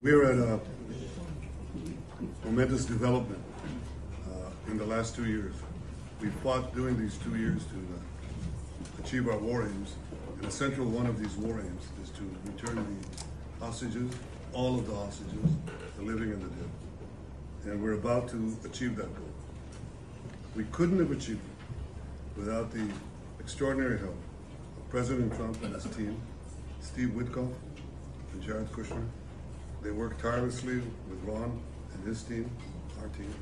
We're at a momentous development in the last 2 years. We fought during these 2 years to achieve our war aims, and a central one of these war aims is to return the hostages, all of the hostages, the living and the dead. And we're about to achieve that goal. We couldn't have achieved it without the extraordinary help of President Trump and his team, Steve Witkoff and Jared Kushner. They worked tirelessly with Ron and his team, our team.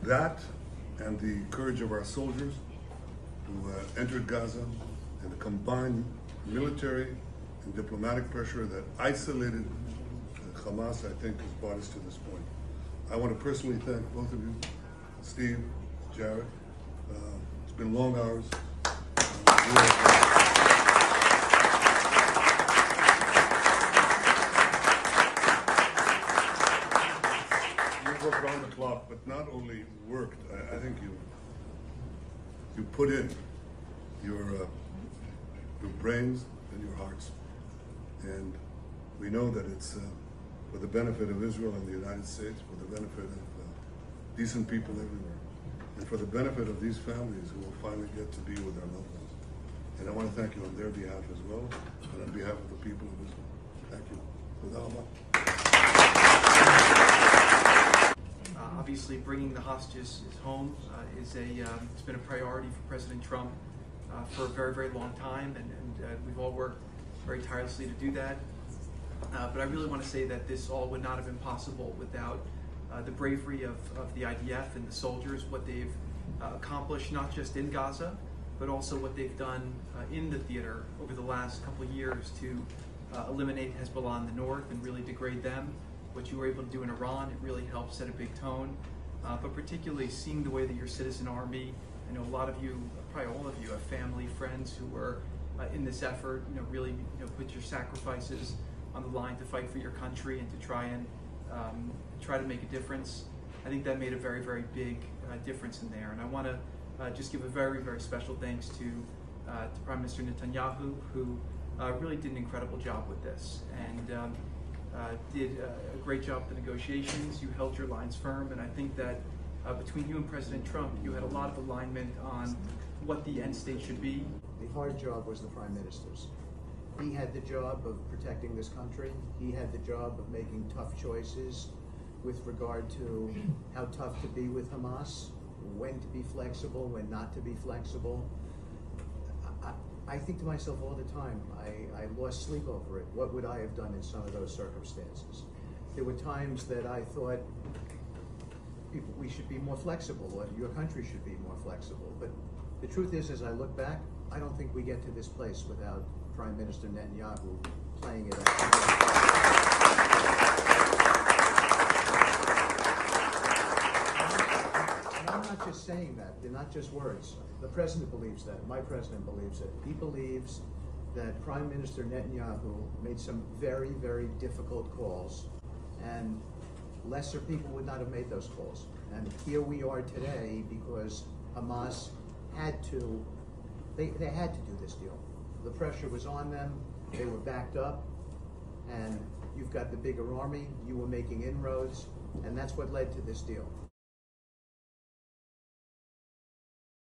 That and the courage of our soldiers who entered Gaza and the combined military and diplomatic pressure that isolated Hamas, I think, has brought us to this point. I want to personally thank both of you, Steve, Jared. It's been long hours. You worked around the clock, but not only worked. I think you put in your brains and your hearts, and we know that it's for the benefit of Israel and the United States, for the benefit of decent people everywhere, and for the benefit of these families who will finally get to be with their loved ones. And I want to thank you on their behalf as well, and on behalf of the people of Israel. Thank you. Obviously, bringing the hostages home it's been a priority for President Trump for a very, very long time, and we've all worked very tirelessly to do that. But I really want to say that this all would not have been possible without the bravery of the IDF and the soldiers, what they've accomplished not just in Gaza, but also what they've done in the theater over the last couple of years to eliminate Hezbollah in the north and really degrade them. What you were able to do in Iran, it really helped set a big tone. But particularly seeing the way that your citizen army, I know a lot of you, probably all of you, have family, friends who were in this effort, really put your sacrifices on the line to fight for your country and to try to make a difference. I think that made a very, very big difference in there. And I want to just give a very, very special thanks to Prime Minister Netanyahu, who really did an incredible job with this and did a great job with the negotiations. You held your lines firm, and I think that between you and President Trump, you had a lot of alignment on what the end state should be. The hard job was the Prime Minister's. He had the job of protecting this country. He had the job of making tough choices with regard to how tough to be with Hamas, when to be flexible, when not to be flexible. I think to myself all the time, I lost sleep over it. What would I have done in some of those circumstances? There were times that I thought we should be more flexible, or your country should be more flexible. But the truth is, as I look back, I don't think we get to this place without Prime Minister Netanyahu playing it up. And I'm not just saying that. They're not just words. The president believes that. My president believes it. He believes that Prime Minister Netanyahu made some very, very difficult calls, and lesser people would not have made those calls. And here we are today because Hamas had to, they had to do this deal. The pressure was on them, they were backed up, and you've got the bigger army, you were making inroads, and that's what led to this deal.